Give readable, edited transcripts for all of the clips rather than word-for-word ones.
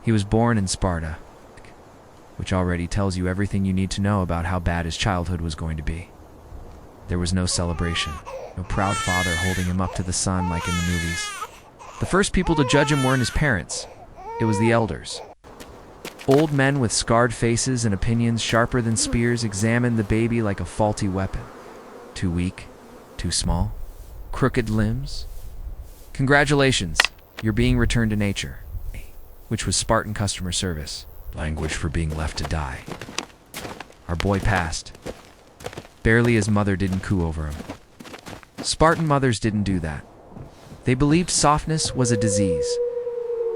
He was born in Sparta, which already tells you everything you need to know about how bad his childhood was going to be. There was no celebration, no proud father holding him up to the sun like in the movies. The first people to judge him weren't his parents. It was the elders. Old men with scarred faces and opinions sharper than spears examined the baby like a faulty weapon. Too weak, too small, crooked limbs. Congratulations, you're being returned to nature, which was Spartan customer service, language for being left to die. Our boy passed. Barely his mother didn't coo over him. Spartan mothers didn't do that. They believed softness was a disease.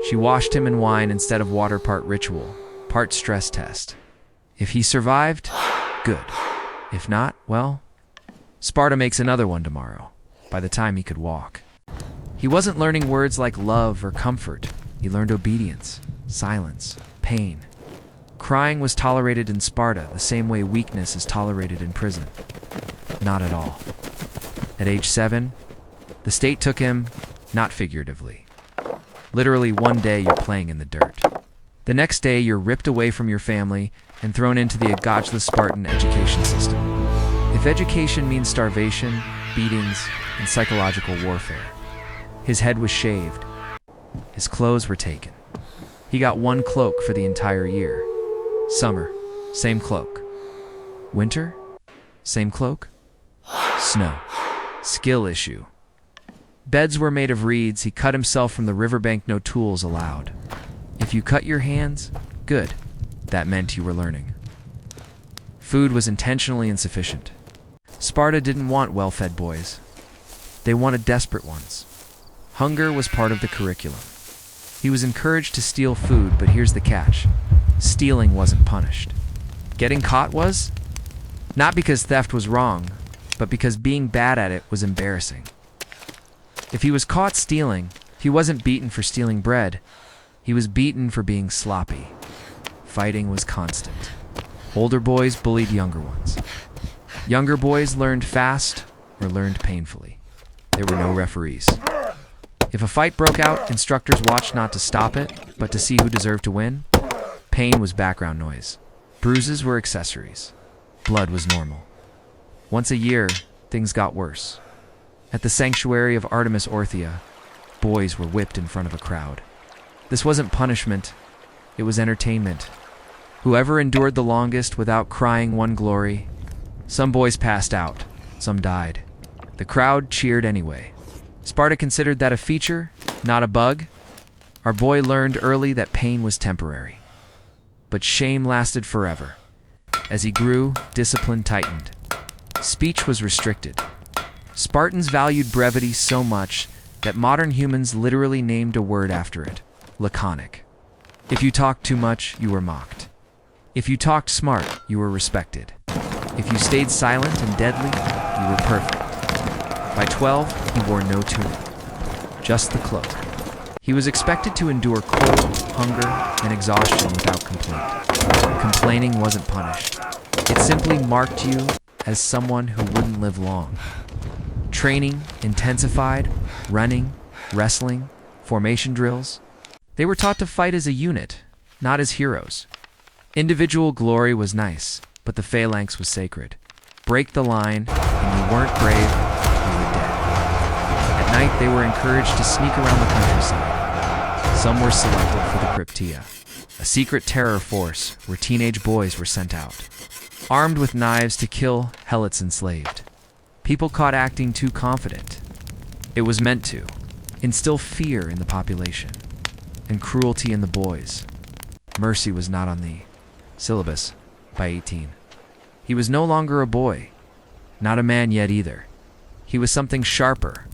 She washed him in wine instead of water, part ritual, part stress test. If he survived, good. If not, well, Sparta makes another one tomorrow, by the time he could walk. He wasn't learning words like love or comfort. He learned obedience, silence, pain. Crying was tolerated in Sparta the same way weakness is tolerated in prison. Not at all. At age 7, the state took him, not figuratively. Literally, one day you're playing in the dirt. The next day you're ripped away from your family and thrown into the Agoge Spartan education system. If education means starvation, beatings, and psychological warfare. His head was shaved. His clothes were taken. He got one cloak for the entire year. Summer, same cloak. Winter, same cloak. Snow, skill issue. Beds were made of reeds. He cut himself from the riverbank, no tools allowed. If you cut your hands, good. That meant you were learning. Food was intentionally insufficient. Sparta didn't want well-fed boys. They wanted desperate ones. Hunger was part of the curriculum. He was encouraged to steal food, but here's the catch. Stealing wasn't punished. Getting caught was? Not because theft was wrong, but because being bad at it was embarrassing. If he was caught stealing, he wasn't beaten for stealing bread. He was beaten for being sloppy. Fighting was constant. Older boys bullied younger ones. Younger boys learned fast or learned painfully. There were no referees. If a fight broke out, instructors watched not to stop it, but to see who deserved to win. Pain was background noise. Bruises were accessories. Blood was normal. Once a year, things got worse. At the sanctuary of Artemis Orthia, boys were whipped in front of a crowd. This wasn't punishment, it was entertainment. Whoever endured the longest without crying won glory. Some boys passed out, some died. The crowd cheered anyway. Sparta considered that a feature, not a bug. Our boy learned early that pain was temporary. But shame lasted forever. As he grew, discipline tightened. Speech was restricted. Spartans valued brevity so much that modern humans literally named a word after it, Laconic. If you talked too much, you were mocked. If you talked smart, you were respected. If you stayed silent and deadly, you were perfect. By 12, he wore no tunic, just the cloak. He was expected to endure cold, hunger, and exhaustion without complaint. Complaining wasn't punished. It simply marked you as someone who wouldn't live long. Training intensified, running, wrestling, formation drills. They were taught to fight as a unit, not as heroes. Individual glory was nice, but the Phalanx was sacred. Break the line, and you weren't brave, you were dead. At night, they were encouraged to sneak around the countryside. Some were selected for the Krypteia, a secret terror force where teenage boys were sent out, armed with knives to kill helots enslaved. People caught acting too confident. It was meant to instill fear in the population and cruelty in the boys. Mercy was not on the syllabus by 18. He was no longer a boy, not a man yet either. He was something sharper,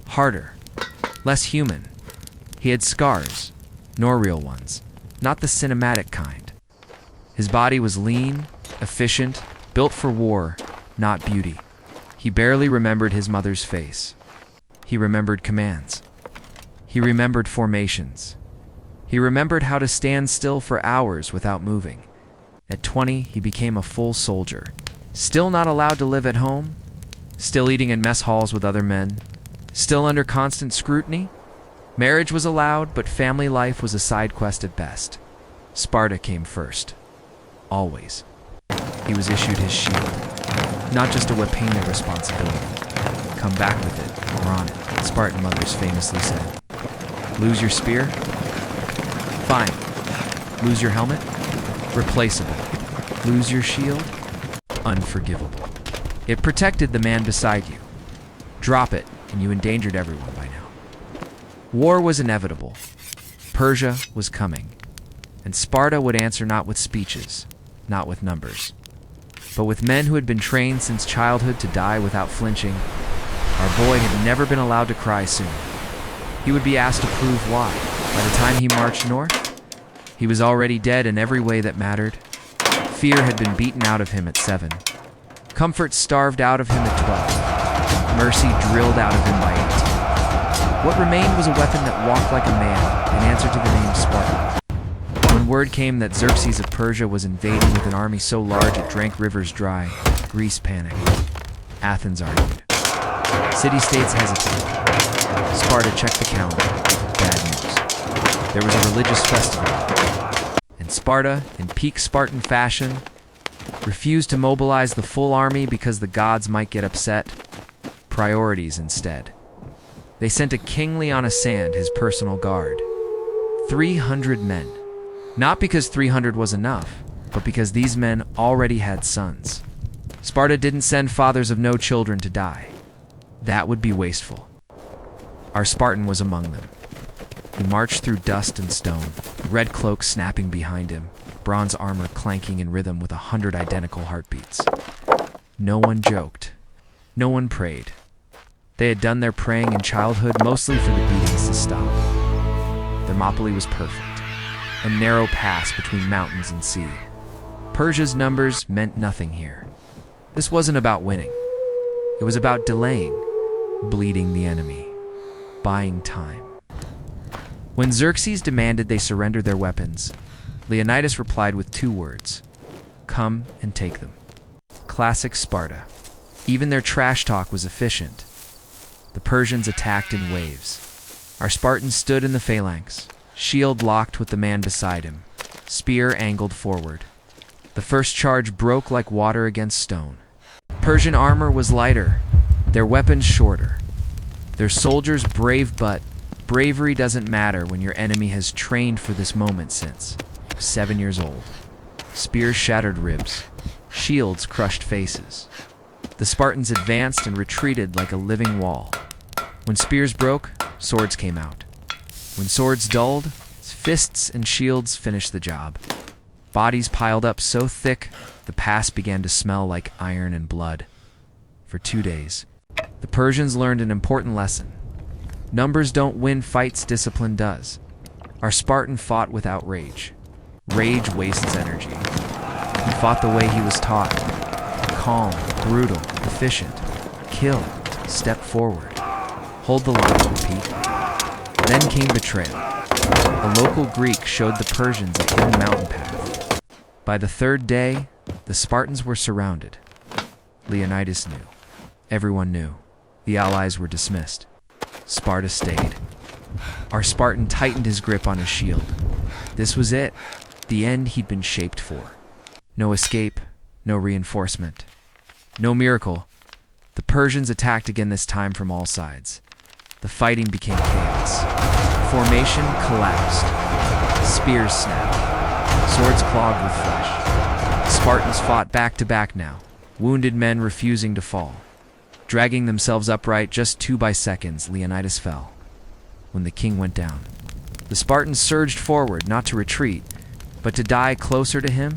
harder, less human. He had scars, nor real ones, not the cinematic kind. His body was lean, efficient, built for war, not beauty. He barely remembered his mother's face. He remembered commands. He remembered formations. He remembered how to stand still for hours without moving. At 20, he became a full soldier. Still not allowed to live at home? Still eating in mess halls with other men? Still under constant scrutiny? Marriage was allowed, but family life was a side quest at best. Sparta came first. Always. He was issued his shield. Not just a weapon responsibility. Come back with it, or on it, Spartan mothers famously said. Lose your spear? Fine. Lose your helmet? Replaceable. Lose your shield? Unforgivable. It protected the man beside you. Drop it, and you endangered everyone by now. War was inevitable. Persia was coming. And Sparta would answer not with speeches, not with numbers, but with men who had been trained since childhood to die without flinching. Our boy had never been allowed to cry soon. He would be asked to prove why. By the time he marched north, he was already dead in every way that mattered. Fear had been beaten out of him at 7. Comfort starved out of him at 12. Mercy drilled out of him by 18. What remained was a weapon that walked like a man and answered to the name Spartan. When word came that Xerxes of Persia was invading with an army so large it drank rivers dry, Greece panicked. Athens argued. City-states hesitated. Sparta checked the calendar. Bad news. There was a religious festival. And Sparta, in peak Spartan fashion, refused to mobilize the full army because the gods might get upset. Priorities instead. They sent a king Leonidas, his personal guard. 300 men. Not because 300 was enough, but because these men already had sons. Sparta didn't send fathers of no children to die. That would be wasteful. Our Spartan was among them. He marched through dust and stone, red cloak snapping behind him, bronze armor clanking in rhythm with 100 identical heartbeats. No one joked. No one prayed. They had done their praying in childhood mostly for the beatings to stop. Thermopylae was perfect. A narrow pass between mountains and sea. Persia's numbers meant nothing here. This wasn't about winning. It was about delaying, bleeding the enemy, buying time. When Xerxes demanded they surrender their weapons, Leonidas replied with 2 words: come and take them. Classic Sparta. Even their trash talk was efficient. The Persians attacked in waves. Our Spartans stood in the phalanx, shield locked with the man beside him, spear angled forward. The first charge broke like water against stone. Persian armor was lighter, their weapons shorter. Their soldiers brave, but bravery doesn't matter when your enemy has trained for this moment since 7 years old. Spears shattered ribs, shields crushed faces. The Spartans advanced and retreated like a living wall. When spears broke, swords came out. When swords dulled, fists and shields finished the job. Bodies piled up so thick, the pass began to smell like iron and blood. For 2 days, the Persians learned an important lesson. Numbers don't win fights, discipline does. Our Spartan fought without rage. Rage wastes energy. He fought the way he was taught. Calm, brutal, efficient. Kill, step forward. Hold the line, repeat. Then came betrayal. A local Greek showed the Persians a hidden mountain path. By the 3rd day, the Spartans were surrounded. Leonidas knew. Everyone knew. The allies were dismissed. Sparta stayed. Our Spartan tightened his grip on his shield. This was it, the end he'd been shaped for. No escape, no reinforcement. No miracle. The Persians attacked again, this time from all sides. The fighting became chaos. Formation collapsed. Spears snapped. Swords clogged with flesh. Spartans fought back to back now, wounded men refusing to fall. Dragging themselves upright just 2 seconds, Leonidas fell. When the king went down, the Spartans surged forward, not to retreat, but to die closer to him.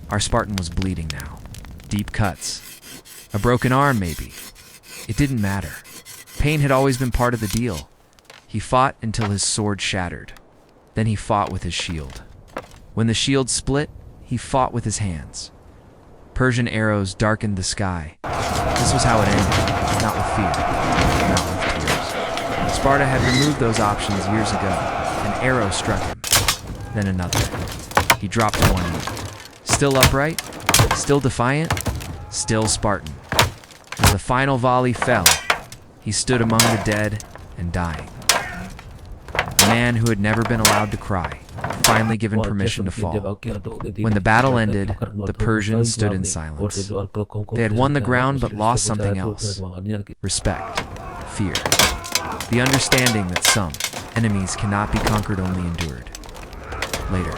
Our Spartan was bleeding now. Deep cuts. A broken arm, maybe. It didn't matter. Pain had always been part of the deal. He fought until his sword shattered. Then he fought with his shield. When the shield split, he fought with his hands. Persian arrows darkened the sky. This was how it ended, not with fear, not with tears. Sparta had removed those options years ago. An arrow struck him, then another. He dropped to one knee. Still upright, still defiant, still Spartan. As the final volley fell, he stood among the dead and dying. a man who had never been allowed to cry, finally given permission to fall. When the battle ended, the Persians stood in silence. They had won the ground but lost something else: respect, fear, the understanding that some enemies cannot be conquered, only endured. Later,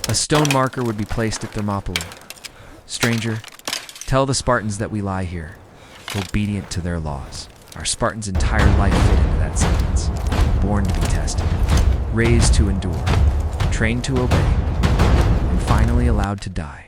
a stone marker would be placed at Thermopylae. Stranger, tell the Spartans that we lie here, obedient to their laws. Our Spartan's entire life fit into that sentence. Born to be tested, raised to endure, trained to obey, and finally allowed to die.